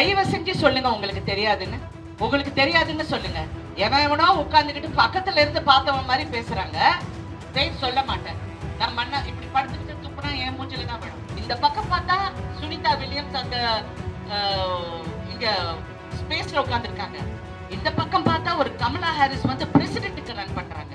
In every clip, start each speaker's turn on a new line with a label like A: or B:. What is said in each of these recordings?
A: தயவு செஞ்சு சொல்லுங்க உங்களுக்கு தெரியாதுன்னு. உங்களுக்கு தெரியாதுன்னு சொல்லுங்க. எவனோ உட்கார்ந்துக்கிட்டு பக்கத்துல இருந்து பார்த்தவன் மாதிரி பேசுறாங்க. பேர் சொல்ல மாட்டேன். நான் மண்ணா இப்படி படுத்துக்கிட்டு துப்புனா என் மூஞ்சில தான் விடும். இந்த பக்கம் பார்த்தா சுனிதா வில்லியம்ஸ் அந்த இங்க ஸ்பேஸ்ல உட்கார்ந்துருக்காங்க. இந்த பக்கம் பார்த்தா ஒரு கமலா ஹாரிஸ் வந்து பிரசிடென்ட்டுக்கு ரன் பண்றாங்க.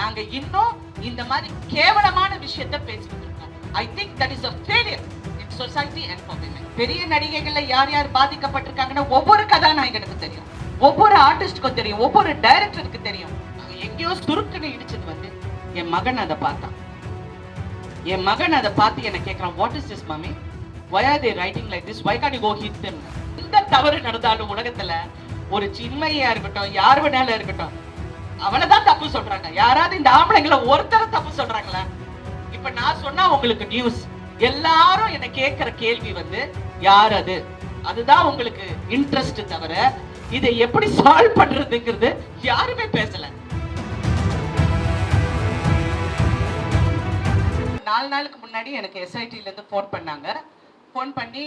A: நாங்க இன்னும் இந்த மாதிரி கேவலமான விஷயத்தை பேசிட்டு இருக்கோம். I think that is a failure in society and for women. பெரிய நடிகைகள்ல யார் யார் பாதிக்கப்பட்டிருக்காங்கன்னா ஒவ்வொரு கதாநாயகனுக்கு தெரியும், ஒவ்வொரு ஆர்டிஸ்டுக்கும் தெரியும், ஒவ்வொரு டைரக்டருக்கு தெரியும். எங்கேயோ சுருக்குன்னு இடிச்சது வந்து என் மகன் அதை பார்த்தான். என் மகன் அதை பார்த்து என்ன கேட்கிறான், what is this mummy, why are they writing like this, why can't you go hit them? இந்த தவறு நடந்தாலும் உலகத்துல ஒரு சின்மையா இருக்கட்டும், யார் வேணாலும் இருக்கட்டும், அவளதான் தப்பு சொல்றாங்க. யாராவது இந்த ஆம்பளைங்களை ஒருத்தர தப்பு சொல்றாங்களா? இப்ப நான் சொன்னா உங்களுக்கு நியூஸ், எல்லாரும் என்ன கேட்கிற கேள்வி வந்து யார் அது, அதுதான் உங்களுக்கு இன்ட்ரெஸ்ட் தவிர இதை எப்படி சால்வ் பண்றதுங்கிறது யாருமே பேசல. 4 நாளுக்கு முன்னாடி எனக்கு எஸ்ஐடில இருந்து போன் பண்ணாங்க. போன் பண்ணி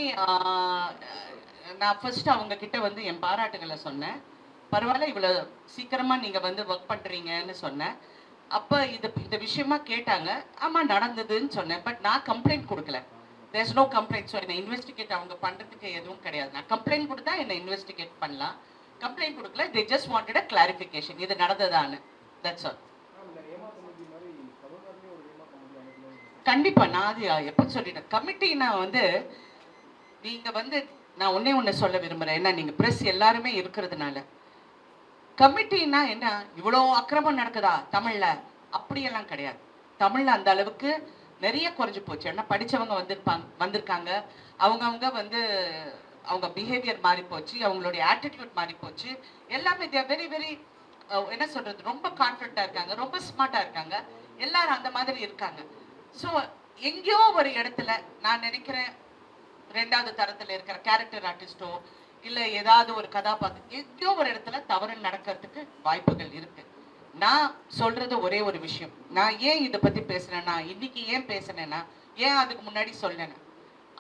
A: நான் ஃபர்ஸ்ட் அவங்க கிட்ட வந்து என் பாராட்டுகளை சொன்னேன். பரவாயில்ல, இவ்வளவு சீக்கிரமா நீங்க வந்து ஒர்க் பண்றீங்கன்னு சொன்னேன். அப்ப இந்த விஷயமா கேட்டாங்க. ஆமா நடந்ததுன்னு சொன்னேன். பட் நான் கம்ப்ளைண்ட் கொடுக்கல. there's no complaint. ஸோ என்னை இன்வெஸ்டிகேட் அவங்க பண்றதுக்கு எதுவும் கிடையாது. நான் கம்ப்ளைண்ட் கொடுத்தா என்னை இன்வெஸ்டிகேட் பண்ணலாம். கம்ப்ளைண்ட் கொடுக்கல. they just wanted a clarification. இது நடந்ததான்னு. that's all. கண்டிப்பா நான் அது எப்ப சொல்லிட்டேன். கமிட்டினா வந்து நீங்க வந்து நான் ஒண்ணு சொல்ல விரும்புறேன். ஏன்னா நீங்க பிரஸ் எல்லாருமே இருக்கிறதுனால, கமிட்டினா என்ன இவ்வளோ அக்கிரமம் நடக்குதா தமிழ்ல, அப்படியெல்லாம் கிடையாது. தமிழ்ல அந்த அளவுக்கு நிறைய குறைஞ்சு போச்சு. ஏன்னா படிச்சவங்க வந்திருக்காங்க. அவங்க வந்து அவங்க பிஹேவியர் மாறி போச்சு, அவங்களுடைய ஆட்டிடியூட் மாறி போச்சு. எல்லாமே வெரி வெரி என்ன சொல்றது, ரொம்ப கான்ஃபிடண்டா இருக்காங்க, ரொம்ப ஸ்மார்ட்டா இருக்காங்க. எல்லாரும் அந்த மாதிரி இருக்காங்க. ஸோ எங்கேயோ ஒரு இடத்துல நான் நினைக்கிறேன் 2வது தரத்துல இருக்கிற கேரக்டர் ஆர்டிஸ்டோ இல்ல ஏதாவது ஒரு கதாபாத்திரம் எங்கேயோ ஒரு இடத்துல தவறு நடக்கிறதுக்கு வாய்ப்புகள் இருக்கு. நான் சொல்றது ஒரே ஒரு விஷயம். நான் ஏன் இதை பத்தி பேசுறேன்னா, இன்னைக்கு ஏன் பேசுனேன்னா, ஏன் அதுக்கு முன்னாடி சொல்லணும்,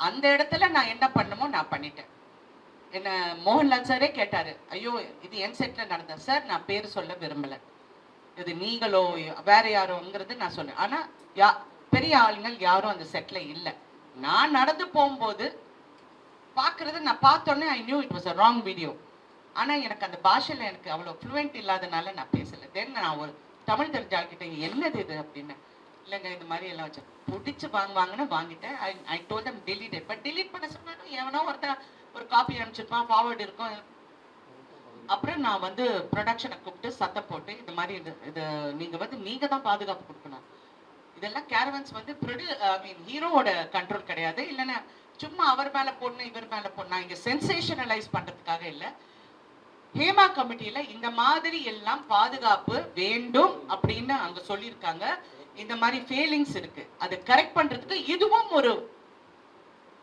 A: அந்த இடத்துல நான் என்ன பண்ணுமோ நான் பண்ணிட்டேன். என்ன மோகன்லால் சாரே கேட்டாரு, ஐயோ இது என் செட்ல நடந்த சார், நான் பேர் சொல்ல விரும்பல, இது நீங்களோ வேற யாரோங்கிறது நான் சொன்னேன். ஆனா பெரிய ஆளுங்கள் யாரும் அந்த செட்ல இல்லை. நான் நடந்து போகும்போது பார்க்கறது நான் பார்த்தோன்னே I knew it was a wrong video. ஆனால் எனக்கு அந்த பாஷையில் எனக்கு அவ்வளோ ஃப்ளூவெண்ட் இல்லாதனால நான் பேசலை. தென் நான் ஒரு தமிழ் தெரிஞ்ச ஆள்கிட்ட என்னது இது அப்படின்னு, இல்லைங்க இந்த மாதிரி எல்லாம் வச்சு பிடிச்சி வாங்குவாங்கன்னு வாங்கிட்டேன். I told them delete it. But delete பண்ண சொன்னாலும் எவனோ ஒருத்தர் ஒரு காப்பி அனுப்பிச்சிருப்பான், ஃபார்வர்டு இருக்கும். அப்புறம் நான் வந்து ப்ரொடக்ஷனை கூப்பிட்டு சத்தம் போட்டு இந்த மாதிரி இது நீங்கள் வந்து நீங்கள் தான் பாதுகாப்பு கொடுக்கணும். இதெல்லாம் கேரவன்ஸ் வந்து ஹீரோவோட கண்ட்ரோல் கிடையாது. இல்லைன்னா சும்மா அவர் மேல போடணும் இவர் மேல போடணும், இங்க சென்சேஷனலைஸ் பண்றதுக்காக இல்ல. ஹேமா கமிட்டியில இந்த மாதிரி எல்லாம் பாதுகாப்பு வேண்டும் அப்படின்னு அங்க சொல்லியிருக்காங்க. இந்த மாதிரி ஃபெயிலிங்ஸ் இருக்கு, அதை கரெக்ட் பண்றதுக்கு இதுவும்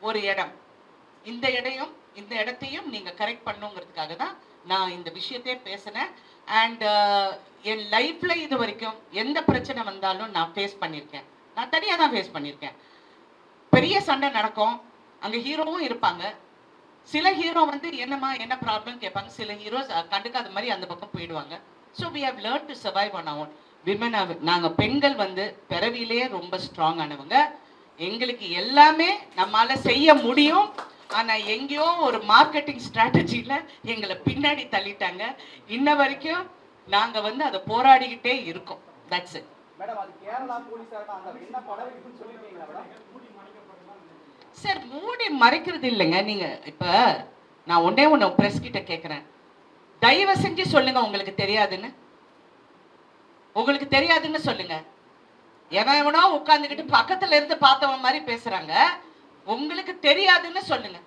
A: ஒரு இடம். இந்த இடத்தையும் நீங்க கரெக்ட் பண்ணுங்கிறதுக்காக தான் நான் இந்த விஷயத்தையே பேசினேன். அண்ட் என் லைஃப்ல இது வரைக்கும் எந்த பிரச்சனை வந்தாலும் நான் ஃபேஸ் பண்ணியிருக்கேன். நான் தனியாக தான் ஃபேஸ் பண்ணியிருக்கேன். பெரிய சண்டை நடக்கும், அங்கே ஹீரோவும் இருப்பாங்க. சில ஹீரோ வந்து என்னம்மா என்ன ப்ராப்ளம் கேட்பாங்க, சில ஹீரோஸ் கண்டுக்காத மாதிரி அந்த பக்கம் போயிடுவாங்க. So we have learn to survive on our women. நாங்கள் பெண்கள் வந்து பிறவிலேயே ரொம்ப ஸ்ட்ராங் ஆனவங்க. எங்களுக்கு எல்லாமே நம்மளால செய்ய முடியும். ஆனால் எங்கேயோ ஒரு மார்க்கெட்டிங் ஸ்ட்ராட்டஜியில் எங்களை பின்னாடி தள்ளிட்டாங்க. இன்ன வரைக்கும் நாங்கள் வந்து அதை போராடிக்கிட்டே இருக்கோம். That's it. சார் மூடி மறைக்கிறது இல்லைங்க. நீங்க இப்ப நான் ஒண்ணு பிரஸ் கிட்ட கேட்கிறேன், தயவு செஞ்சு சொல்லுங்க உங்களுக்கு தெரியாதுன்னு. உங்களுக்கு தெரியாதுன்னு சொல்லுங்க. எவனோ உட்கார்ந்துக்கிட்டு பக்கத்துல இருந்து பார்த்தவன் மாதிரி பேசுறாங்க. உங்களுக்கு தெரியாதுன்னு சொல்லுங்க.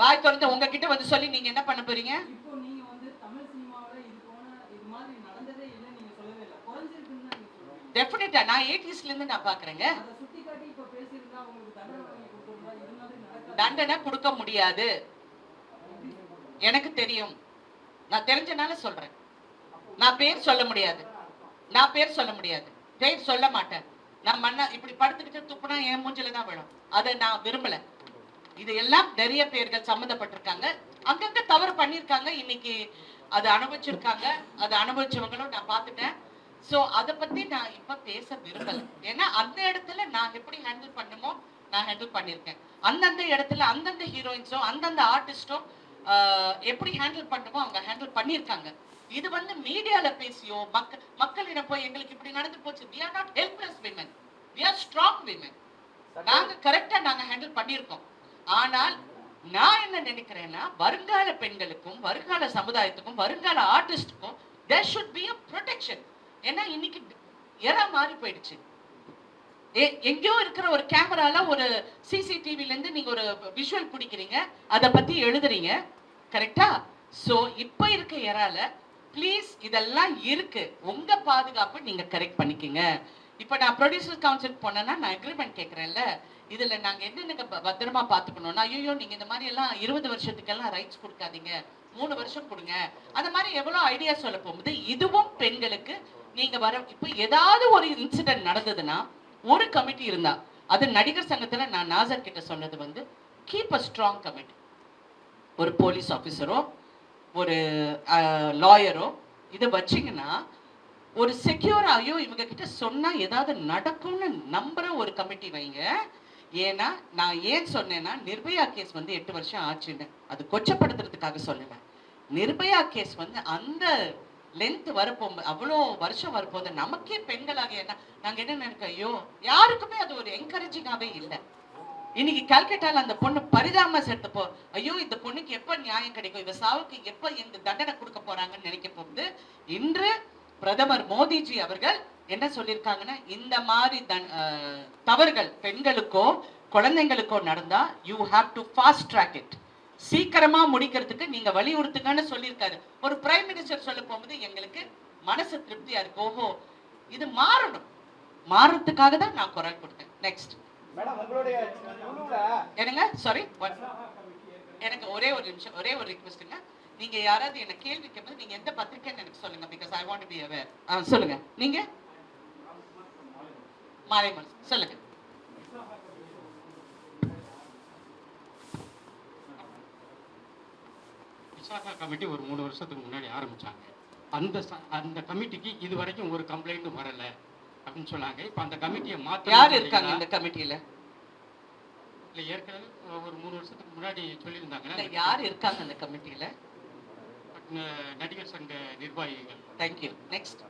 A: வாய் திறந்து உங்ககிட்ட வந்து சொல்லி நீங்க என்ன பண்ண போறீங்க? டெஃபினட்டா நான் 80ஸ்ல இருந்து நான் பாக்குறேங்க. தண்டனை கொடுக்க முடியாது, எனக்கு தெரியும். நான் தெரிஞ்சனால சொல்றேன். நான் பேர் சொல்ல முடியாது, பேர் சொல்ல மாட்டேன். நான் மண்ணா இப்படி படுத்துக்கிட்டு துப்புனா என் மூஞ்சில தான் விழும். அதை நான் விரும்பல. இது எல்லாம் நிறைய பேர்கள் சம்மந்தப்பட்டிருக்காங்க, அங்கங்க தவறு பண்ணிருக்காங்க, இன்னைக்கு அதை அனுபவிச்சிருக்காங்க. அதை அனுபவிச்சவங்களும் நான் பார்த்துட்டேன். சோ அதை பத்தி நான் இப்ப பேச விரும்பல. ஏன்னா அந்த இடத்துல நான் எப்படி ஹேண்டில் பண்ணுமோ நான் ஹேண்டில் பண்ணிருக்கேன். அந்தந்த இடத்துல அந்தந்த ஹீரோயின்ஸோ அந்தந்த ஆர்டிஸ்டோ எப்படி ஹேண்டில் பண்ணுமோ அவங்க ஹேண்டில் பண்ணிருக்காங்க. இது வந்து மீடியால பேசியோ மக்களிடம் போய் எங்களுக்கு இப்படி நடந்து போச்சு, we are not helpless women, we are strong women, நாங்க கரெக்டா நாங்க ஹேண்டில் பண்ணிருக்கோம். ஆனால் நான் என்ன நினைக்கிறேன்னா வருங்கால பெண்களுக்கும் வருங்கால சமுதாயத்துக்கும் வருங்கால ஆர்டிஸ்டுக்கும் there should be a protection. ஏன்னா இன்னைக்கு எரா மாறி போயிடுச்சு. எங்கேயோ இருக்கிற ஒரு கேமரால ஒரு சிசிடிவில இருந்து நீங்க ஒரு விஷுவல் பிடிக்கிறீங்க, அதை பத்தி எழுதுறீங்க, கரெக்டா? சோ இப்ப இருக்க எரால ப்ளீஸ் இதெல்லாம் இருக்கு, உங்க பாதுகாப்பு நீங்க கரெக்ட் பண்ணிக்கங்க. இப்ப நான் ப்ரொடியூசர் கவுன்சில் போனேன்னா நான் அக்ரிமெண்ட் கேட்கறேன்ல, இதுல நாங்க என்னென்ன பத்திரமா பாத்துக்கணும்னா, ஐயோ நீங்க இந்த மாதிரி எல்லாம் 20 வருஷத்துக்கெல்லாம் ரைட்ஸ் கொடுக்காதீங்க, 3 வருஷம் கொடுங்க, அந்த மாதிரி எவ்வளவு ஐடியா சொல்ல போகும்போது இதுவும் பெண்களுக்கு நீங்க வர. இப்ப ஏதாவது ஒரு இன்சிடென்ட் நடந்ததுன்னா ஒரு கமிட்டி இருந்தா, அது நடிகர் சங்கத்துல நான் நாசர் கிட்ட சொன்னது வந்து கீப் அ ஸ்ட்ராங் கமிட்டி. ஒரு போலீஸ் ஆஃபீஸரோ ஒரு லாயரோ இதை வச்சிங்கன்னா ஒரு செக்யூர், ஐயோ இவங்க கிட்ட சொன்னா ஏதாவது நடக்கும்னு நம்புற ஒரு கமிட்டி வைங்க. ஏன்னா நான் ஏன் சொன்னேன்னா நிர்பயா கேஸ் வந்து 8 வருஷம் ஆச்சுன்னு, அது கொச்சப்படுத்துறதுக்காக சொல்லல. நிர்பயா கேஸ் வந்து அந்த லென்த் வரப்போ அவ்வளோ வருஷம் வரப்போது நமக்கே பெண்களாக என்ன நாங்க என்ன நினைக்க, ஐயோ யாருக்குமே அது ஒரு என்கரேஜிங்காவே இல்லை. இன்னைக்கு கல்கட்டால அந்த பொண்ணு பரிதாபமா செத்தப்போ ஐயோ இந்த பொண்ணுக்கு எப்ப நியாயம் கிடைக்கும், இவ சாவுக்கு எப்ப இந்த தண்டனை கொடுக்க போறாங்கன்னு நினைக்க போகுது. இன்று பிரதமர் மோடிஜி அவர்கள் என்ன சொல்லியிருக்காங்கன்னா, இந்த மாதிரி தவறுகள் பெண்களுக்கோ குழந்தைங்களுக்கோ நடந்தா you have to fast track it, சீக்கிரமா முடிக்கிறதுக்கு நீங்க வலியுறுத்துங்கன்னு சொல்லியிருக்காரு. ஒரு பிரைம் மினிஸ்டர் சொல்ல போகும்போது எங்களுக்கு மனசு திருப்தியா இருக்கு. ஓஹோ இது மாறணும், மாறதுக்காக தான் நான் குரல் கொடுத்தேன். நெக்ஸ்ட் என்னங்க, சாரி, எனக்கு ஒரே ஒரு நிமிஷம், ஒரே ஒரு ரிக்வெஸ்ட்டுங்க. நீங்க யாராவது என்ன கேள்வி கேட்பது நீங்க எந்த பத்திரிக்கைன்னு எனக்கு சொல்லுங்க, because I want to be aware. சொல்லுங்க, நீங்க மாலைமன் சொல்லுங்க.
B: விசாகா கமிட்டி ஒரு 3 வருஷத்துக்கு முன்னாடி ஆரம்பிச்சாங்க. அந்த கமிட்டிக்கு இது வரைக்கும் ஒரு கம்ப்ளைண்ட்டும் வரல அப்படின்னு சொன்னாங்க. இப்போ அந்த கமிட்டியை மாத்த
A: யார் இருக்காங்க இந்த கமிட்டியில?
B: இல்ல ஏற்கனவே ஒரு 3 வருஷத்துக்கு முன்னாடி சொல்லியிருந்தாங்க.
A: யார் இருக்காங்க அந்த கமிட்டியில?
B: நடிகர் சங்க நிர்வாகிகள்.
A: தேங்க்யூ. நெக்ஸ்ட்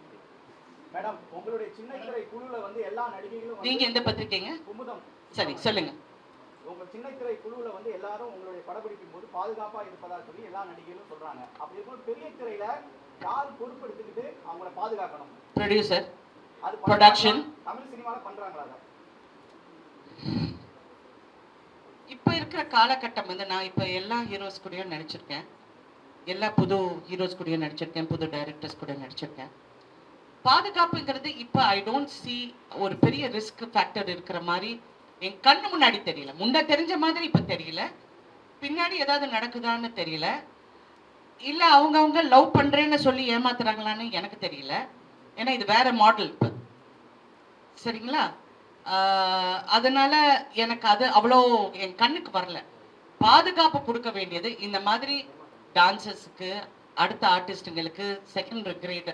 C: மேடம், உங்களுடைய சின்ன திரை குழுல வந்து எல்லா நடிகைகளும்,
A: நீங்க எந்த பத்திரிக்கைங்க?
C: குமுதம்.
A: சரி சொல்லுங்க.
C: உங்க சின்ன திரை குழுல வந்து எல்லாரும் உங்களுடைய படப்பிடிக்கும் போது பாதுகாப்பா இருப்பதா சொல்லி எல்லா நடிகைகளும் சொல்றாங்க. அப்படி இருக்கும்போது பெரிய திரையில யார் பொறுப்பு எடுத்துக்கிட்டு அவங்கள பாதுகாக்கணும்?
A: ப்ரொடியூசர்,
C: அது
A: ப்ரொடக்ஷன்.
C: தமிழ் சினிமால பண்றாங்களா?
A: இப்ப இருக்கிற காலகட்டம் வந்து நான் இப்ப எல்லா ஹீரோஸ் கூடயும் நடிச்சிருக்கேன், எல்லா புது ஹீரோஸ் கூடயும் நடிச்சிருக்கேன், புது டைரக்டர்ஸ் கூட நடிச்சிருக்கேன். பாதுகாப்புங்கிறது இப்ப ஐ டோன்ட் சி ஒரு பெரிய ரிஸ்க் ஃபேக்டர் இருக்கிற மாதிரி என் கண்ணு முன்னாடி தெரியல. முன்ன தெரிஞ்ச மாதிரி இப்ப தெரியல. பின்னாடி ஏதாவது நடக்குதான்னு தெரியல. இல்ல அவங்கவுங்க லவ் பண்றேன்னு சொல்லி ஏமாத்துறாங்களான்னு எனக்கு தெரியல. ஏன்னா இது வேற மாடல் இப்ப, சரிங்களா? அதனால எனக்கு அது அவ்வளோ என் கண்ணுக்கு வரல. பாதுகாப்பு கொடுக்க வேண்டியது இந்த மாதிரி டான்சர்ஸுக்கு, அடுத்த ஆர்டிஸ்டுங்களுக்கு, செகண்ட் கிரேட்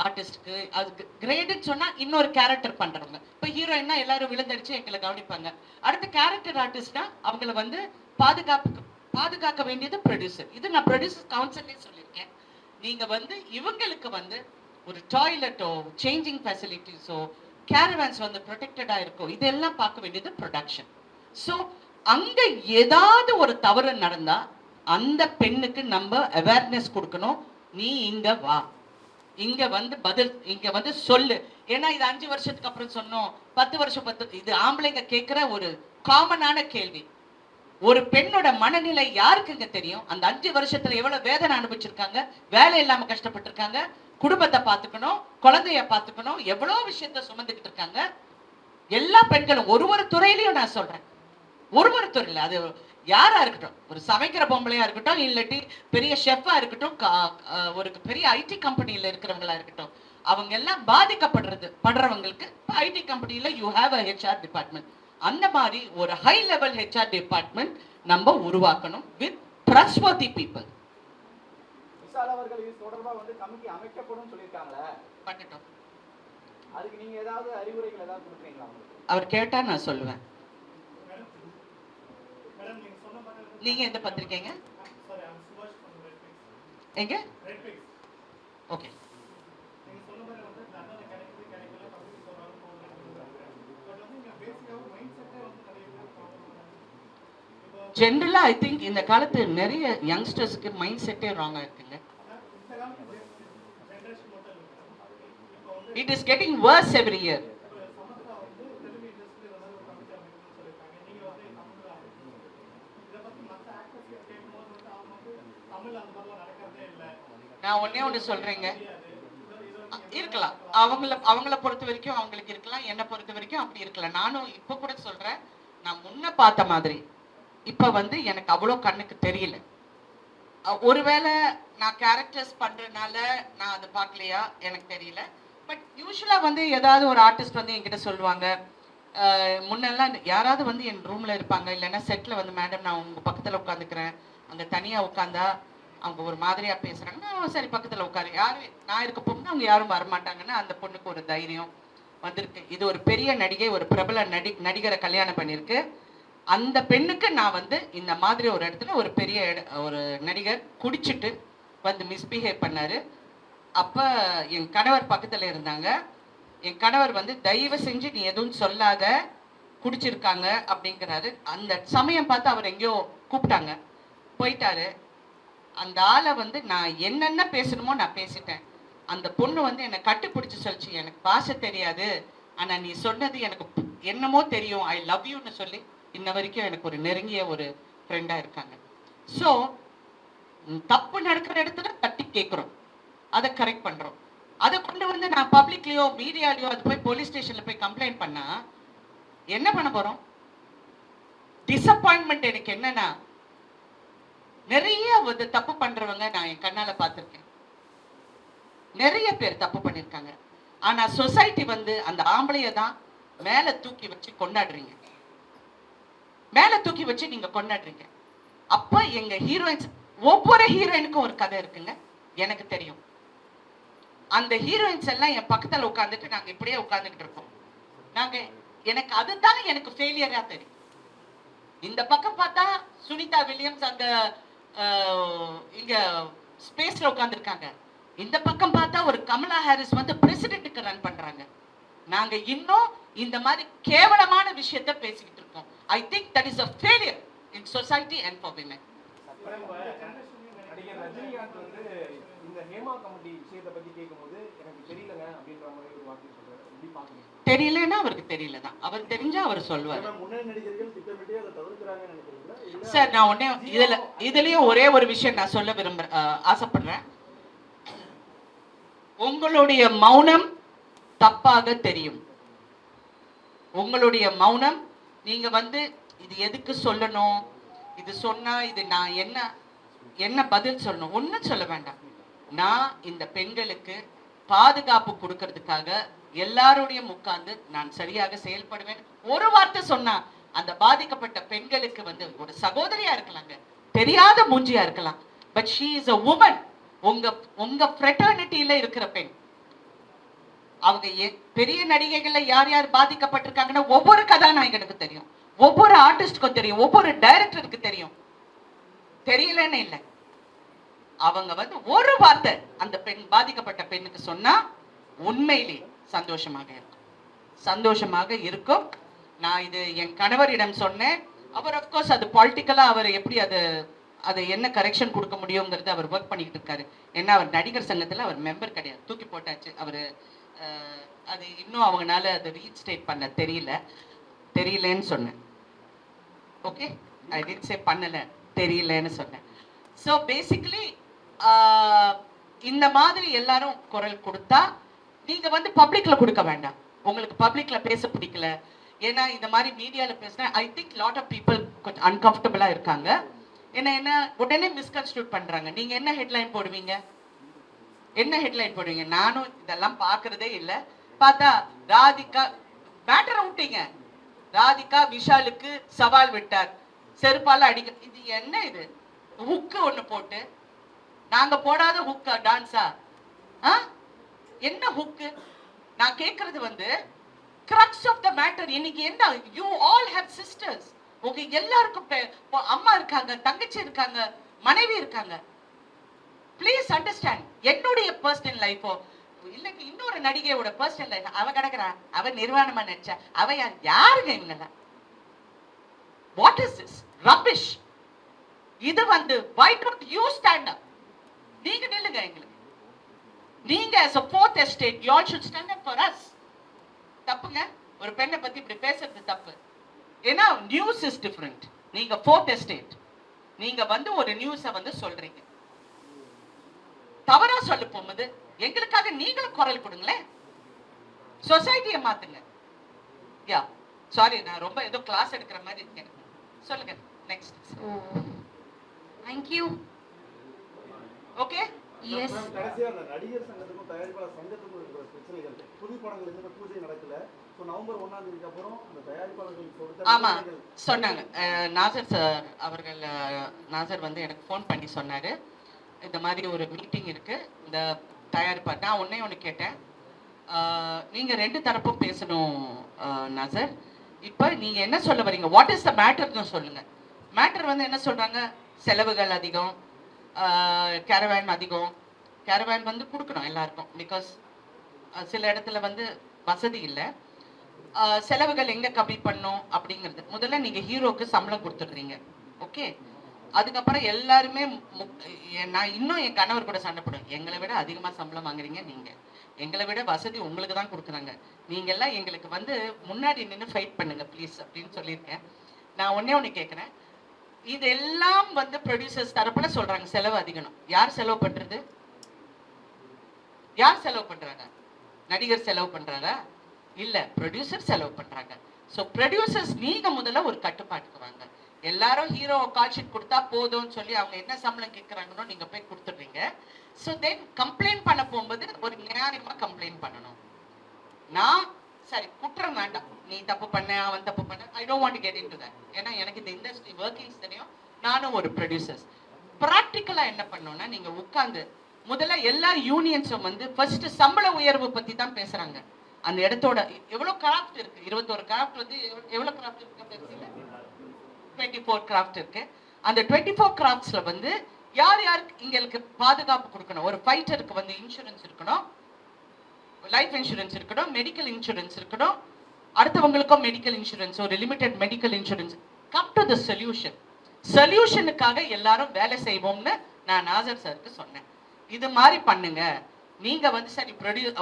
A: ஆர்டிஸ்டுக்கு. அது கிரேடுன்னு சொன்னா இன்னொரு கேரக்டர் பண்றவங்க. இப்போ ஹீரோயின்னா எல்லாரும் விழுந்தடிச்சு எங்களை கவனிப்பாங்க. அடுத்த கேரக்டர் ஆர்டிஸ்ட்னா அவங்கள வந்து பாதுகாக்க வேண்டியது ப்ரொடியூசர். இது நான் ப்ரொடியூசர் கவுன்சிலே சொல்லியிருக்கேன். நீங்க வந்து இவங்களுக்கு வந்து ஒரு டாய்லெட்டோ சேஞ்சிங் ஃபெசிலிட்டிஸோ கேரவேன்ஸ் வந்து ப்ரொடெக்டடா இருக்கும், இதெல்லாம் பார்க்க வேண்டியது ப்ரொடக்ஷன். ஸோ அங்க ஏதாவது ஒரு தவறு நடந்தா அந்த பெண்ணுக்கு நம்ம அவேர்னஸ் கொடுக்கணும். நீ இங்க வா, இங்க வந்து பதில், இங்க வந்து சொல்லு. ஏன்னா இது 5 வருஷத்துக்கு அப்புறம் சொன்னோம், 10 வருஷம், இது ஆம்பளைங்க கேட்கிற ஒரு காமனான கேள்வி. ஒரு பெண்ணோட மனநிலை யாருக்குங்க தெரியும்? அந்த 5 வருஷத்துல எவ்வளவு வேதனை அனுபவிச்சிருக்காங்க, வேலை இல்லாம கஷ்டப்பட்டிருக்காங்க, குடும்பத்தை பார்த்துக்கணும், குழந்தைய பார்த்துக்கணும், எவ்வளவு விஷயத்த சுமந்துக்கிட்டு இருக்காங்க. எல்லா பெண்களும் ஒரு துறையிலையும் நான் சொல்றேன், ஒரு துறையில அது யாரா இருக்கட்டும், ஒரு சமைக்கிற பொம்பளையா இருக்கட்டும், இல்லாட்டி பெரிய ஷெஃபா இருக்கட்டும், ஒரு பெரிய ஐடி கம்பெனியில இருக்கிறவங்களா இருக்கட்டும், அவங்க எல்லாம் படுறவங்களுக்கு ஐடி கம்பெனில you have a HR department. அந்த மாதிரி ஒரு ஹை லெவல் ஹெச்ஆர் டிபார்ட்மெண்ட் நம்ம உருவாக்கணும் வித் ட்ரஸ்ட்வர்தி பீப்புள்.
C: விஷால் அவர்கள் இது தொடர்பா வந்து கமிட்டி அமைக்கப்படும் சொல்லியிருக்காங்களே,
A: பண்ணட்டும்.
C: அதுக்கு நீங்க ஏதாவது அறிவுரைகள் ஏதாவது கொடுக்குறீங்களா?
A: அவர் கேட்டா நான் சொல்லுவேன். நீங்க எந்த பத்திரிக்கைங்க? எங்க? ஓகே. ஜென்ரலா ஐ திங்க் இந்த காலத்து நிறைய யங்ஸ்டர்ஸ்க்கு மைண்ட் செட்டே ராங்கா இருக்குங்க. It is getting worse every year. நான் ஒன்னே ஒன்று சொல்றேங்க, இருக்கலாம். அவங்கள பொறுத்த வரைக்கும் அவங்களுக்கு இருக்கலாம், என்னை பொறுத்த வரைக்கும் அப்படி இருக்கலாம். நானும் இப்ப கூட சொல்றேன், நான் முன்ன பார்த்த மாதிரி இப்ப வந்து எனக்கு அவ்வளோ கண்ணுக்கு தெரியல. ஒருவேளை நான் கேரக்டர்ஸ் பண்றதுனால நான் அதை பார்க்கலையா எனக்கு தெரியல. பட் யூஸ்வலா வந்து ஏதாவது ஒரு ஆர்டிஸ்ட் வந்து என்கிட்ட சொல்லுவாங்க, முன்னெல்லாம் யாராவது வந்து என் ரூம்ல இருப்பாங்க, இல்லைன்னா செட்ல வந்து மேடம் நான் உங்க பக்கத்துல உட்காந்துக்கிறேன், அங்க தனியா உட்காந்தா அவங்க ஒரு மாதிரியா பேசுறாங்கன்னா சரி பக்கத்துல உட்காரு, யாரும் நான் இருக்க போகும்போது அவங்க யாரும் வரமாட்டாங்கன்னா அந்த பொண்ணுக்கு ஒரு தைரியம் வந்திருக்கு. இது ஒரு பெரிய நடிகை, ஒரு பிரபல நடிகரை கல்யாணம் பண்ணியிருக்கு. அந்த பெண்ணுக்கு நான் வந்து இந்த மாதிரி ஒரு இடத்துல ஒரு பெரிய ஒரு நடிகர் குடிச்சிட்டு வந்து மிஸ்பிஹேவ் பண்ணாரு. அப்ப என் கணவர் பக்கத்துல இருந்தாங்க. என் கணவர் வந்து தயவு செஞ்சு நீ எதுவும் சொல்லாத, குடிச்சிருக்காங்க அப்படிங்கிறாரு. அந்த சமயம் பார்த்து அவர் எங்கேயோ கூப்பிட்டாங்க, போயிட்டாரு. அந்த ஆளை வந்து நான் என்னென்ன பேசணுமோ நான் பேசிட்டேன். அந்த பொண்ணு வந்து என்னை கட்டுப்பிடிச்சு சொல்லிச்சு, எனக்கு பாஷை தெரியாது, ஆனா நீ சொன்னது எனக்கு என்னமோ தெரியும், ஐ லவ் யூன்னு சொல்லி இன்ன வரைக்கும் எனக்கு ஒரு நெருங்கிய ஒரு ஃப்ரெண்டா இருக்காங்க. ஸோ தப்பு நடக்கிற இடத்துல தட்டி கேட்குறோம், அதை கரெக்ட் பண்றோம். அதை கொண்டு வந்து நான் பப்ளிக்லயோ மீடியாலயோ அது போய் போலீஸ் ஸ்டேஷன்ல போய் கம்ப்ளைண்ட் பண்ணா என்ன பண்ண போறோம்? டிசப்பாயின்மெண்ட் எனக்கு என்னன்னா, நிறைய தப்பு பண்றவங்க நான் என் கண்ணால பார்த்திருக்கேன். நிறைய பேர் தப்பு பண்ணிருக்காங்க. ஆனா சொசைட்டி வந்து அந்த ஆம்பளைய தான் மேல தூக்கி வச்சு கொண்டாடுறீங்க, மேல தூக்கி வச்சு நீங்க கொண்டாடுறீங்க. அப்ப எங்க ஹீரோயின்ஸ், ஒவ்வொரு ஹீரோயினுக்கும் ஒரு கதை இருக்குங்க, எனக்கு தெரியும். அந்த ஹீரோயின்ஸ் எல்லாம் என் பக்கத்துல உட்காந்துட்டு நாங்க இப்படியே உட்கார்ந்துட்டு இருப்போம். எனக்கு அதுதான் எனக்கு ஃபெயிலியரா தெரியும். இந்த பக்கம் பார்த்தா சுனிதா வில்லியம்ஸ் அந்த இங்க ஸ்பேஸ்ல உட்கார்ந்துருக்காங்க, இந்த பக்கம் பார்த்தா ஒரு கமலா ஹாரிஸ் வந்து பிரசிடென்ட்டுக்கு ரன் பண்றாங்க. நாங்க இன்னும் இந்த மாதிரி கேவலமான விஷயத்தை பேசிக்கிட்டு இருக்கோம். I think that is a failure in society and for women.
D: நடிகர் ரஜினிகாந்த் வந்து இந்த ஹேமா கமிட்டி விஷயத்தை பத்தி கேட்கும்போது எனக்கு தெரியலங்க அப்படின்ற மாதிரி ஒரு வார்த்தை சொல்றாரு. எப்படி பாக்குறீங்க?
A: தெரியலன்னா அவருக்கு தெரியலதான், அவர் தெரிஞ்சா அவர் சொல்லுவார்.
D: முன்னணி நடிகர்கள் திட்டமிட்டே அதை தவிர்க்கிறாங்கன்னு நினைக்கிறீங்களா?
A: சார் நான் ஒன்னே இதுலயும் ஒரே ஒரு விஷயம் நான் சொல்ல ஆசைப்படுறேன். உங்களுடைய மௌனம் தப்பாக தெரியும். உங்களுடைய மௌனம், நீங்க வந்து இது எதுக்கு சொல்லணும், இது சொன்னா இது நான் என்ன பதில் சொல்லணும், ஒன்னும் சொல்ல வேண்டாம். நான் இந்த பெண்களுக்கு பாதுகாப்பு கொடுக்கறதுக்காக எல்லாருடைய உட்கார்ந்து நான் சரியாக செயல்படுவேன். ஒரு வார்த்தை சொன்னா அந்த பாதிக்கப்பட்ட பெண்களுக்கு வந்து ஒரு சகோதரியா இருக்கலாங்க, தெரியாத மூஞ்சியா இருக்கலாம், but she is a woman. உங்க ஃப்ரெட்டர்னிட்டியில இருக்கிற பெண். அவங்க பெரிய நடிகைகள்ல யார் யார் பாதிக்கப்பட்டிருக்காங்கன்னா ஒவ்வொரு கதாநாயகனுக்கு தெரியும், ஒவ்வொரு ஆர்டிஸ்டுக்கும் தெரியும், ஒவ்வொரு டைரக்டருக்கு தெரியும். தெரியலன்னு இல்லை, அவங்க வந்து ஒரு வார்த்தை அந்த பெண் பாதிக்கப்பட்ட பெண்ணுக்கு சொன்னா உண்மையிலே சந்தோஷமாக இருக்கும். நான் இது என் கணவரிடம் சொன்னேன். அவர் அப்கோர்ஸ் அது பாலிட்டிக்கலா அவர் எப்படி அது என்ன கரெக்ஷன் கொடுக்க முடியுங்கிறது அவர் ஒர்க் பண்ணிக்கிட்டு இருக்காரு. ஏன்னா அவர் நடிகர் சங்கத்துல அவர் மெம்பர் கிடையாது, தூக்கி போட்டாச்சு. அவர் அது இன்னும் அவங்களால அதை ரீஸ்டேட் பண்ண தெரியலன்னு சொன்னேன். ஓகே, ஐ டிட் சே பண்ணல, தெரியலன்னு சொன்னேன். ஸோ பேசிக்கலி இந்த மாதிரி எல்லாரும் குரல் கொடுத்தா நீங்க வந்து பப்ளிக்ல கொடுக்க வேண்டாம். உங்களுக்கு பப்ளிக்ல பேச பிடிக்கல, ஏன்னா இந்த மாதிரி மீடியால பேசினா I think lot of people கொஞ்சம் அன்கம்ஃபர்டபுளா இருக்காங்க. என்ன உடனே மிஸ்கன்ஸ்டியூட் பண்றாங்க. நீங்க என்ன ஹெட்லைன் போடுவீங்க? என்ன ஹெட்லைன் போடுவீங்க? நானும் இதெல்லாம் பார்க்கறதே இல்லை. பார்த்தா ராதிகா பேட்டரை விட்டீங்க. ராதிகா விஷாலுக்கு சவால் விட்டார், செருப்பால அடிக்க. இது என்ன? இது ஹுக்கு ஒண்ணு போட்டு, நாங்க போடாத ஹுக்கா டான்ஸா? என்ன ஹுக்கு? நான் கேட்கறது வந்து crux of the matter. இன்னைக்கு என்ன, you all have sisters. Okay, எல்லாருக்கும் அம்மா இருக்காங்க, தங்கச்சி இருக்காங்க, மனைவி இருக்காங்க. Please understand. என்னுடைய பர்சனல் லைஃபோ இல்லைங்க இன்னொரு நடிகையோட பர்சனல் லைஃப், அவ கிடக்குறா, அவ நிர்வாணமா நடிச்சா, அவ யாருங்க இவங்கெல்லாம்? What is this rubbish? இது வந்து why don't you stand up? நீங்க நில்லுங்க எங்களுக்கு. நீங்க as a fourth estate you all should stand up for us. தப்புங்க, ஒரு பெண்ணை பத்தி இப்படி பேசுறது தப்பு. ஏன்னா நியூஸ் இஸ் டிஃபரெண்ட். நீங்க ஃபோர்த் எஸ்டேட், நீங்க வந்து ஒரு நியூஸை வந்து சொல்றீங்க, தவறா சொல்ல போகும்போது எங்களுக்காக நீங்களும் குரல் கொடுங்களேன், சொசைட்டியை மாத்துங்க. யா சாரி, நான் ரொம்ப ஏதோ கிளாஸ் எடுக்கிற மாதிரி இருக்கேன். சொல்லுங்க நெக்ஸ்ட்.
E: தேங்க்யூ.
A: Okay,
E: S.
C: கடைசியா அந்த நடிகர் சங்கத்துக்கும் தயாரிப்பாளர் சங்கத்துக்கும் இருக்கிற பிரச்சனைகள், புது படங்களுக்கு பூஜை நடக்கல. ஸோ நவம்பர் 1ஆம் தேதிக்கு அப்புறம் அந்த தயாரிப்பாளர்கள்
A: ஆமா சொன்னாங்க. நாசர் சார் அவர்கள், நாசர் வந்து எனக்கு ஃபோன் பண்ணி சொன்னாரு, இந்த மாதிரி ஒரு மீட்டிங் இருக்கு, இந்த தயாரிப்பாளர். நான் ஒன்று கேட்டேன், நீங்க ரெண்டு தரப்பும் பேசணும் நாசர். இப்போ நீங்க என்ன சொல்ல வரீங்க? வாட் இஸ் த மேட்டர்னு சொல்லுங்க. மேட்டர் வந்து என்ன சொல்றாங்க? செலவுகள் அதிகம், கேரவேன் அதிகம். கேரவேன் வந்து கொடுக்கணும் எல்லாருக்கும், பிகாஸ் சில இடத்துல வந்து வசதி இல்லை. செலவுகள் எங்க கம்மி பண்ணும் அப்படிங்கிறது முதல்ல நீங்க ஹீரோக்கு சம்பளம் கொடுத்துடுறீங்க. ஓகே, அதுக்கப்புறம் எல்லாருமே நான் இன்னும் என் கணவர் கூட சண்டை போடுவேன், எங்களை விட அதிகமாக சம்பளம் வாங்குறீங்க நீங்க, எங்களை விட வசதி உங்களுக்கு தான் கொடுக்குறாங்க, நீங்க எல்லாம் எங்களுக்கு வந்து முன்னாடி நின்று ஃபைட் பண்ணுங்க ப்ளீஸ் அப்படின்னு சொல்லியிருக்கேன். நான் ஒண்ணு கேட்குறேன், இதெல்லாம் வந்து ப்ரொடியூசர்ஸ் தரப்புல சொல்றாங்க செலவு அதிகம். யார் செலவு பண்றது? யார் செலவு பண்றாங்க? நடிகர் செலவு பண்றாங்க இல்ல, ப்ரொடியூசர் செலவு பண்றாங்க. ஸோ ப்ரொடியூசர்ஸ் நீங்க முதல்ல ஒரு கட்டுப்பாட்டுக்கு வாங்க. எல்லாரும் ஹீரோ கால் ஷீட் கொடுத்தா போதும்னு சொல்லி அவங்க என்ன சம்பளம் கேட்கறாங்களோ நீங்க போய் கொடுத்துடுறீங்க. ஸோ தென் கம்ப்ளைண்ட் பண்ண போகும்போது ஒரு நியாயமா கம்ப்ளைண்ட் பண்ணணும். நான் சரி குற்றம் வேண்டாம், நீ தப்பு பண்ண அவன் தப்பு பண்ண, I don't want to get into that. ஏன்னா எனக்கு இந்த இண்டஸ்ட்ரி ஒர்க்கிங்ஸ் தெரியும், நானும் ஒரு ப்ரொடியூசர்ஸ். ப்ராக்டிக்கலா என்ன பண்ணோம்னா, நீங்க உட்கார்ந்து முதல்ல எல்லா யூனியன்ஸும் வந்து ஃபர்ஸ்ட் சம்பள உயர்வு பத்தி தான் பேசுறாங்க. அந்த இடத்தோட எவ்வளவு கிராஃப்ட் இருக்கு, 21 கிராஃப்ட் வந்து எவ்வளவு கிராஃப்ட் இருக்கு? 24 கிராஃப்ட் இருக்கு. அந்த 24 கிராஃப்ட்ஸ்ல வந்து யார் யாருக்கு இங்களுக்கு பாதுகாப்பு கொடுக்கணும்? ஒரு ஃபைட்டருக்கு வந்து இன்சூரன்ஸ் இருக்கணும், லைஃப் இன்சூரன்ஸ் இருக்கணும், மெடிக்கல் இன்சூரன்ஸ் இருக்கணும், அடுத்தவங்களுக்கும் மெடிக்கல் இன்சூரன்ஸ், ஒரு limited medical insurance. Come to the solution. சொல்யூஷனுக்காக எல்லாரும் வேலை செய்வோம்னு நான் நாசர் சாருக்கு சொன்னேன். இது மாதிரி பண்ணுங்க. நீங்க வந்து சரி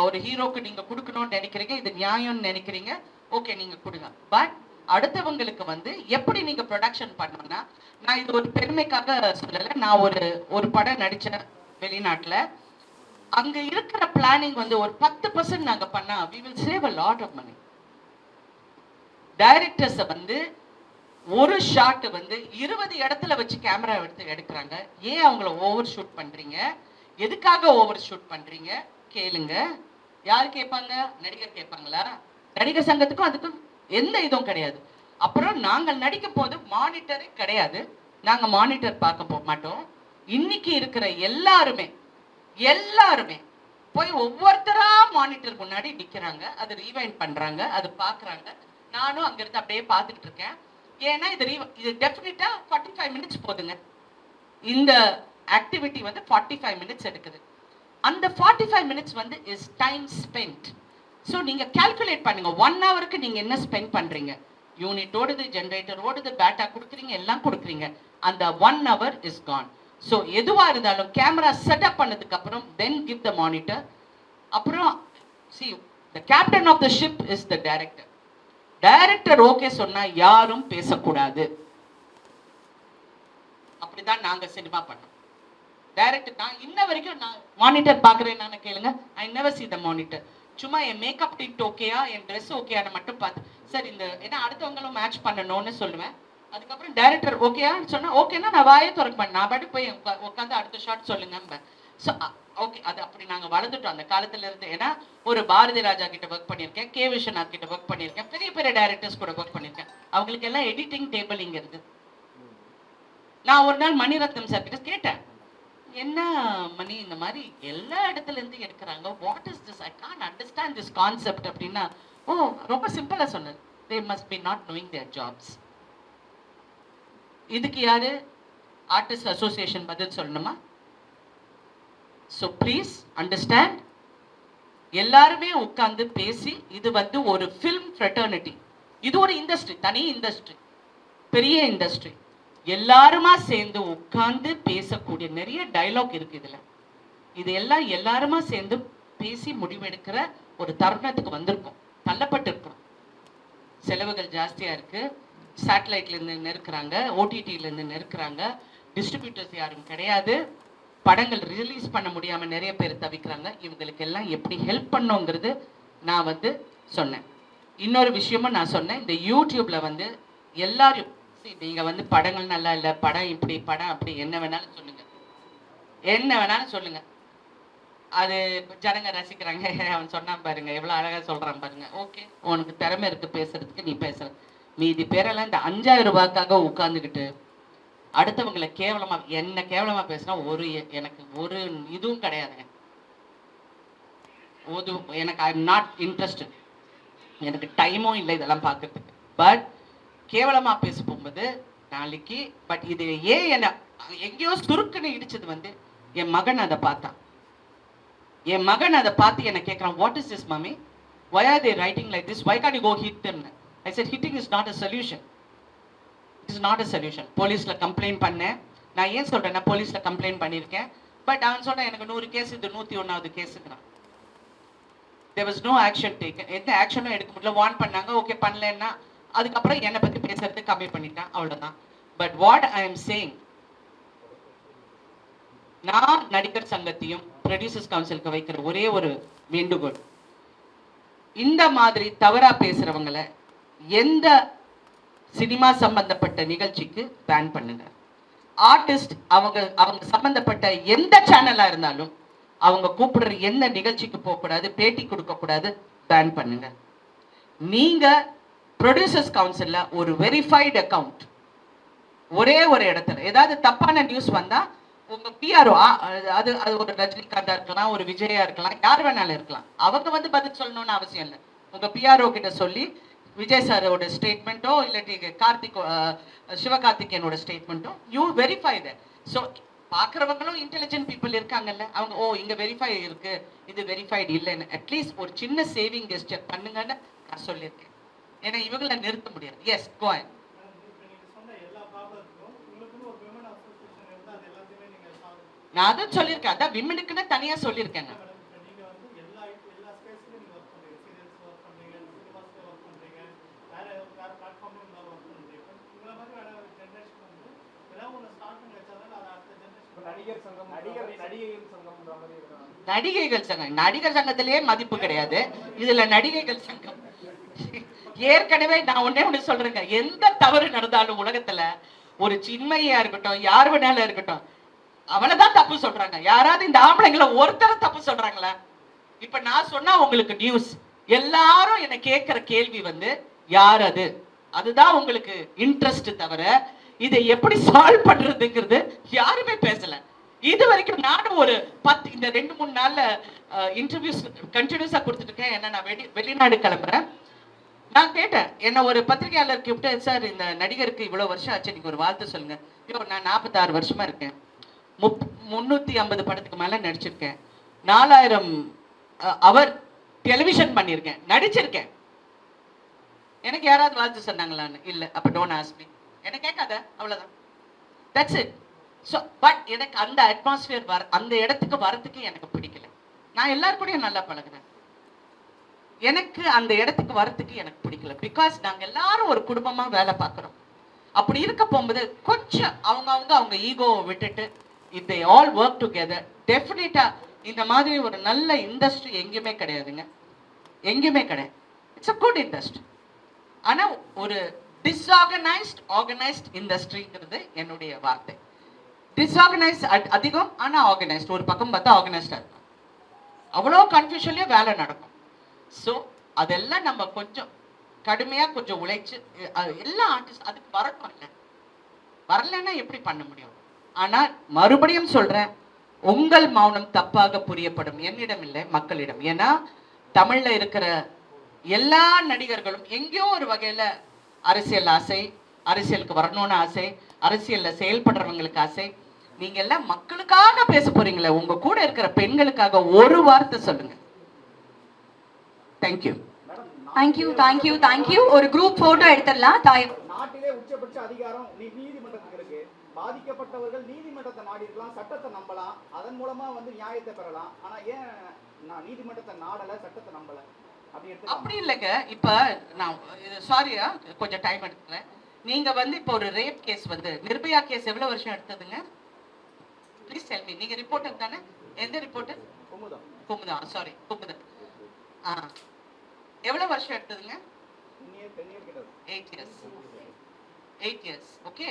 A: ஒரு ஹீரோக்கு நீங்க கொடுக்கணும்னு நினைக்கிறீங்க, இது நியாயம்னு நினைக்கிறீங்க, ஓகே நீங்க கொடுங்க. பட் அடுத்தவங்களுக்கு வந்து எப்படி நீங்க ப்ரொடக்ஷன் பண்ணணும்னா, நான் இது ஒரு பெருமைக்காக சொல்லலை, நான் ஒரு படம் நடிச்சேன் வெளிநாட்டுல. அங்க இருக்கிற பிளானிங் வந்து ஒரு 10% நாங்க பண்ணா we will save a lot of money. Directors வந்து ஒரு ஷாட் வந்து 20 இடத்துல வச்சு கேமரா எடுக்கிறாங்க. ஏன் அவங்கள ஓவர் ஷூட் பண்றீங்க? எதுக்காக ஓவர் ஷூட் பண்றீங்க கேளுங்க. யார் கேட்பாங்க? நடிகர் கேட்பாங்களா? நடிகர் சங்கத்துக்கும் அதுக்கும் எந்த இதுவும் கிடையாது. அப்புறம் நாங்கள் நடிக்கும் போது மானிட்டரே கிடையாது, நாங்க மானிட்டர் பார்க்க மாட்டோம். இன்னைக்கு இருக்கிற எல்லாருமே போய் ஒவ்வொருத்தரா மானிட்டர் முன்னாடி நிக்கிறாங்க, அது ரீவைண்ட் பண்றாங்க, அது பாக்குறாங்க. நானும் அங்க இருந்து அப்படியே பார்த்துட்டு இருக்கேன். ஏன்னா இது டெஃபினட்டா 45 மினிட்ஸ் போதுங்க. இந்த ஆக்டிவிட்டி வந்து 45 மினிட்ஸ் எடுக்குது. அந்த 45 மினிட்ஸ் வந்து இஸ் டைம் ஸ்பெண்ட். ஸோ நீங்க கால்குலேட் பண்ணுங்க, 1 ஹவருக்கு நீங்க என்ன ஸ்பெண்ட் பண்றீங்க. யூனிட் ஓடுது, ஜென்ரேட்டர் ஓடுது, பேட்டா கொடுக்குறீங்க, எல்லாம் கொடுக்குறீங்க. அந்த 1 ஹவர் இஸ் கான். ஸோ எதுவா இருந்தாலும் கேமரா செட்டப் பண்ணதுக்கு அப்புறம் தென் கிவ் த மானிட்டர். அப்புறம் see the captain of the ship is the director. Director okay சொன்னா யாரும் பேசக்கூடாது. அப்படிதான் நாங்க சினிமா பண்ணோம். டைரக்டர் நான் இன்ன வரைக்கும் நான் மானிட்டர் பாக்குறேன், நான் கேளுங்க, I never see the monitor. சும்மா என் மேக்கப் டிட் ஓகேயா, என் ட்ரெஸ் ஓகேயான மட்டும் பார்த்து சரி இந்த ஏன்னா அடுத்தவங்களும் மேட்ச் பண்ணணும்னு சொல்லுவேன். அதுக்கப்புறம் டைரக்டர் ஓகேயான்னு சொன்னா ஓகேன்னா நான் வாயே திறக்க மாட்டேன், நான் பாட்டு போய் உட்காந்து அடுத்த ஷாட் சொல்லுங்க. ஸோ ஓகே அது அப்படி நாங்க வளர்ந்துட்டோம் அந்த காலத்துல இருந்து. ஏன்னா ஒரு பாரதி ராஜா கிட்ட ஒர்க் பண்ணியிருக்கேன், கே விஸ்வநாத் கிட்ட ஒர்க் பண்ணியிருக்கேன், பெரிய பெரிய டைரக்டர்ஸ் கூட ஒர்க் பண்ணியிருக்கேன். அவங்களுக்கு எல்லாம் எடிட்டிங் டேபிள் இங்க இருக்கு. நான் ஒரு நாள் மணிரத்னம் சார் கிட்ட கேட்டேன், என்ன மணி இந்த மாதிரி எல்லா இடத்துல இருந்து எடுக்கிறாங்க, what is this, I can't understand this concept அப்படின்னா, ஓ ரொம்ப சிம்பிளா சொன்னது, they must be not knowing there jobs. இதுக்கு யாரு ஆர்டிஸ்ட் அசோசியேஷன் பதில் சொல்லணுமா? ஸோ ப்ளீஸ் அண்டர்ஸ்டாண்ட், எல்லாருமே உட்கார்ந்து பேசி, இது வந்து ஒரு ஃபில்ம் ஃப்ரெட்டர்னிட்டி, இது ஒரு இண்டஸ்ட்ரி, தனி இண்டஸ்ட்ரி, பெரிய இண்டஸ்ட்ரி. எல்லாருமா சேர்ந்து உட்கார்ந்து பேசக்கூடிய நிறைய டைலாக் இருக்கு இதுல. இது எல்லாம் எல்லாருமா சேர்ந்து பேசி முடிவெடுக்கிற ஒரு தருணத்துக்கு வந்திருக்கும். தள்ளப்பட்டு இருக்கிறோம், செலவுகள் ஜாஸ்தியா இருக்கு, சேட்டலைட்ல இருந்து நெருக்கிறாங்க, ஓடிடில இருந்து நெருக்கிறாங்க, டிஸ்ட்ரிபியூட்டர்ஸ் யாரும் கிடையாது, படங்கள் ரிலீஸ் பண்ண முடியாம நிறைய பேர் தவிக்கிறாங்க. இவங்களுக்கு எல்லாம் எப்படி ஹெல்ப் பண்ணுங்கிறது நான் வந்து சொன்னேன். இன்னொரு விஷயமும் நான் சொன்னேன், இந்த யூடியூப்ல வந்து எல்லாரும் நீங்க வந்து படங்கள் நல்லா இல்லை, படம் இப்படி படம் அப்படி என்ன வேணாலும் சொல்லுங்க, என்ன வேணாலும் சொல்லுங்க, அது ஜனங்க ரசிக்கிறாங்க. அவன் சொன்னான் பாருங்க, எவ்வளவு அழகா சொல்றான் பாருங்க. ஓகே, உனக்கு திறமை இருக்கு பேசுறதுக்கு, நீ பேசுற. மீதி பேரெல்லாம் இந்த 5000 ரூபாய்க்காக உட்கார்ந்துக்கிட்டு அடுத்தவங்களை கேவலமா, என்ன கேவலமா பேசினா எனக்கு ஒரு இதுவும் கிடையாதுங்க. எனக்கு ஐ எம் நாட் இன்ட்ரெஸ்டட், எனக்கு டைமும் இல்லை இதெல்லாம் பார்க்கறதுக்கு. பட் கேவலமா பேச போகும்போது நாளைக்கு, பட் இது ஏன் என்ன எங்கேயோ சுருக்குன்னு இடிச்சது வந்து என் மகன் அதை பார்த்தான். என் மகன் அதை பார்த்து என்ன கேட்குறான், what is this mummy, why are they writing like this, why can't you go hit them? I said hitting is not a solution, it is not a solution. போலீஸ்ல கம்ப்ளைண்ட் பண்ணேன். நான் ஏன் சொல்றேன்னா போலீஸ்ல கம்ப்ளைண்ட் பண்ணியிருக்கேன், பட் அவன் சொன்னேன் எனக்கு 100 கேஸ், இது 101வது கேஸுக்குறான். there was no action taken, எந்த ஆக்ஷனும் எடுக்க முடியல. வார்ன் பண்ணாங்க, ஓகே பண்ணலன்னா அதுக்கப்புறம் என்னை பத்தி பேசுறது கம்மி பண்ணிட்டான், அவ்வளவுதான். But what I am saying, நான் நடிகர் சங்கத்தையும் ப்ரொடியூசர்ஸ் கவுன்சிலுக்கு வைக்கிற ஒரே ஒரு வேண்டுகோள், இந்த மாதிரி தவறா பேசுறவங்களை எந்த சினிமா சம்பந்தப்பட்ட நிகழ்ச்சிக்கு பேன் பண்ணுங்க. ஆர்டிஸ்ட் அவங்க சம்பந்தப்பட்ட எந்த சேனலா இருந்தாலும் அவங்க கூப்பிடுற எந்த நிகழ்ச்சிக்கு போகக்கூடாது, பேட்டி கொடுக்க கூடாது, பேன் பண்ணுங்க. நீங்க ப்ரொடியூசர்ஸ் கவுன்சில்ல ஒரு வெரிஃபைடு அக்கவுண்ட், ஒரே ஒரு இடத்துல ஏதாவது தப்பான நியூஸ் வந்தா உங்க பிஆர்ஓ, அது ஒரு ரஜினிகாந்தா இருக்கலாம், ஒரு விஜயா இருக்கலாம், யார் வேணாலும் இருக்கலாம், அவங்க வந்து பதில் சொல்லணும்னு அவசியம் இல்லை. உங்க பிஆர்ஓ கிட்ட சொல்லி விஜய் சாரோட ஸ்டேட்மெண்ட்டோ இல்லாட்டி சிவகார்த்திகேயனோட ஸ்டேட்மெண்ட்டோ யூ வெரிஃபை தட். ஸோ பார்க்குறவங்களும் இன்டெலிஜென்ட் பீப்புள் இருக்காங்கல்ல, அவங்க ஓ இங்க வெரிஃபை இருக்கு, இது வெரிஃபைடு இல்லைன்னு அட்லீஸ்ட் ஒரு சின்ன சேவிங் கெஸ்டர் பண்ணுங்கன்னு நான் சொல்லியிருக்கேன். ஏன்னா இவங்களை நிறுத்த முடியாது. Yes go ahead. நான் அதான் சொல்லியிருக்கேன், அதான் விமனுக்குன்னு தனியா சொல்லியிருக்கேன். நடிகைகள் சங்கம், நடிகர் சங்கத்திலேயே மதிப்பு கிடையாது, இதுல நடிகைகள் சங்கம். ஏற்கனவே நான் ஒண்ணு சொல்றேங்க, எந்த தவறு நடந்தாலும் உலகத்துல ஒரு சின்மையா இருக்கட்டும், யார் வேணாலும் இருக்கட்டும், அவளதான் தப்பு சொல்றாங்க. யாராவது இந்த ஆம்பளைங்களை ஒருத்தர தப்பு சொல்றாங்களா? இப்ப நான் சொன்னா உங்களுக்கு நியூஸ், எல்லாரும் என்ன கேட்கிற கேள்வி வந்து யார் அது, அதுதான் உங்களுக்கு இன்ட்ரெஸ்ட் தவிர இதை எப்படி சால்வ் பண்றதுங்கிறது யாருமே பேசல. இது வரைக்கும் நானும் ஒரு 10 இந்த 2-3 நாள்ல இன்டர்வியூஸ் கண்டினியூஸா கொடுத்துட்டு இருக்கேன். ஏன்னா நான் வெளிநாடு கிளம்புறேன். நான் கேட்டேன், என்ன ஒரு பத்திரிகையாளர் கூப்பிட்டு, சார் இந்த நடிகருக்கு இவ்வளவு வருஷம் ஆச்சு, நீங்க ஒரு வாழ்த்து சொல்லுங்க. ஐயோ நான் 46 வருஷமா இருக்கேன், 350 படத்துக்கு மேல நடிச்சிருக்கேன், 4000 அவர் டெலிவிஷன் பண்ணியிருக்கேன், நடிச்சிருக்கேன். எனக்கு யாராவது வாழ்த்து சொன்னாங்களான்னு இல்ல. அப்ப டோன்ட் ஆஸ்க் மீ, என்ன கேட்காத, அவ்வளவுதான். That's it. ஸோ பட் எனக்கு அந்த அட்மாஸ்பியர் அந்த இடத்துக்கு வரத்துக்கு எனக்கு பிடிக்கல. நான் எல்லாரும் கூடயும் நல்லா பழகுறேன், எனக்கு அந்த இடத்துக்கு வரத்துக்கு எனக்கு பிடிக்கல. பிகாஸ் நாங்க எல்லாரும் ஒரு குடும்பமா வேலை பார்க்குறோம். அப்படி இருக்க போகும்போது கொஞ்சம் அவங்க ஈகோவை விட்டுட்டு if they all work together, டெஃபினட்டா இந்த மாதிரி ஒரு நல்ல இண்டஸ்ட்ரி எங்கேயுமே கிடையாதுங்க, எங்கேயுமே கிடையாது. It's a good industry. ஆனா ஒரு டிஸ்ஆர்கனைஸ்ட் ஆர்கனைஸ்ட் இண்டஸ்ட்ரிங்கிறது என்னுடைய வார்த்தை. டிஸ்ஆர்கனைஸ் அதிகம், ஆனா ஆர்கனைஸ்ட். ஒரு பக்கம் பார்த்தா ஆர்கனைஸ்டா இருக்கும். அவ்வளோ கன்ஃபியூஷன்லயே வேலை நடக்கும். ஸோ அதெல்லாம் நம்ம கொஞ்சம் கடுமையா கொஞ்சம் உழைச்சு எல்லா ஆர்டிஸ்ட் அதுக்கு வரணும். இல்லை வரலன்னா எப்படி பண்ண முடியும்? ஆனா மறுபடியும் சொல்றேன், உங்கள் மௌனம் தப்பாக புரியப்படும். என்னிடம் இல்லை, மக்களிடம். ஏன்னா தமிழ்ல இருக்கிற எல்லா நடிகர்களும் எங்கேயோ ஒரு வகையில அரசியல் ஆசை, அரசியலுக்கு வரணும்னு ஆசை, அரசியல்ல செயல்படுறவங்களுக்கு ஆசை. நீங்க எல்லாம் மக்களுக்காக பேச போறீங்களே, உங்க கூட இருக்கிற பெண்களுக்காக ஒரு வார்த்தை சொல்லுங்க. தேங்க்யூ.
E: தேங்க்யூ. ஒரு குரூப் போட்டோ எடுத்துடலாம்.
C: நாட்டிலே உச்சபட்ச அதிகாரம் நீதிமன்றத்துக்கு இருக்கு. பாதிக்கப்பட்டவர்கள் நீதிமன்றத்தை நாடி இருக்கலாம், சட்டத்தை நம்பலாம், அதன் மூலமா வந்து நியாயத்தை பெறலாம். ஆனா ஏன் நான் நீதிமன்றத்தை நாடல, சட்டத்தை நம்பல?
A: அப்படி இல்லைங்க. இப்ப நான் சாரியா கொஞ்சம் டைம் எடுத்துக்கிறேன். நீங்க வந்து இப்போ ஒரு ரேப் கேஸ் வந்து நிர்பயா கேஸ் எவ்வளவு வருஷம் எடுத்ததுங்க? Please tell me. நீங்க ரிப்போர்ட்டர் தானே? எந்த ரிப்போர்ட்டர்? குமுதா. சாரி, குமுதா. எவ்வளவு வருஷம் எடுத்ததுங்க? 8 இயர்ஸ். ஓகே.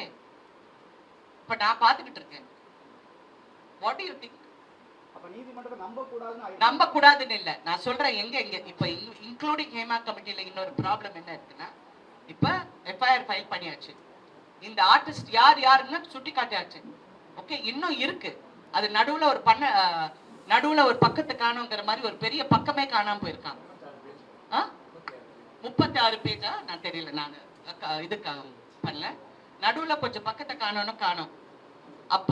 A: இப்ப நான் பாத்துக்கிட்டு இருக்கேன். What to you think?
C: அப்ப நீதிமன்றத்தை
A: நம்ப கூடாதுன்னு இல்ல நான் சொல்றேன். எங்க இப்ப இன்க்ளூடிங் ஹேமா கமிட்டில இன்னொரு ப்ராப்ளம் என்ன இருக்குன்னா, இப்ப எஃப்ஐஆர் ஃபைல் பண்ணியாச்சு. இந்த ஆர்டிஸ்ட் யாருன்னு சுட்டி காட்டியாச்சு. ஓகே, இன்னும் இருக்கு. அது நடுவுல ஒரு பக்கத்தை காணுங்கிற மாதிரி ஒரு பெரிய பக்கமே காணாம போயிருக்காங்க. 36 பேஜா நான் தெரியல, நான் இது பண்ணல. நடுவுல கொஞ்சம் பக்கத்தை காணும். அப்ப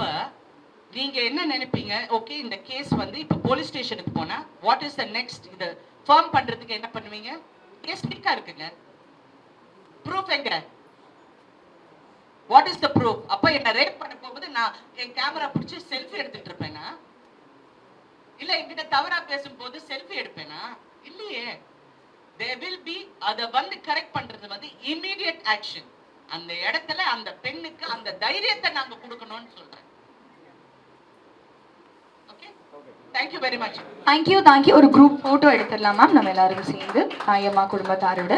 A: நீங்க என்ன நினைப்பீங்க? ஓகே, இந்த கேஸ் வந்து இப்ப போலீஸ் ஸ்டேஷனுக்கு போனா வாட் இஸ் த நெக்ஸ்ட்? இத ஃபார்ம் பண்றதுக்கு என்ன பண்ணுவீங்க? கேஸ் லீக்கா இருக்குங்க, ப்ரூஃப் எங்க? What is the proof? அப்ப என்ன ரேப் பண்ண போகுது, நான் என் கேமரா பிடிச்சி செல்ஃபி எடுத்துட்டு இருப்பேனா? இல்ல என்கிட்ட தவறா பேசும்போது செல்ஃபி எடுப்பேனா? இல்லையே. there will be அத வந்து கரெக்ட் பண்றது வந்து immediate action. அந்த இடத்துல அந்த பெண்ணுக்கு அந்த தைரியத்தை நாங்க கொடுக்கணும்னு சொல்றேன். Okay, thank you very much.
E: Thank you. ஒரு குரூப் போட்டோ எடுத்துடலாம் மேம், நம்ம எல்லாரும் சேர்ந்து நாயம்மா குடும்பத்தாரோட.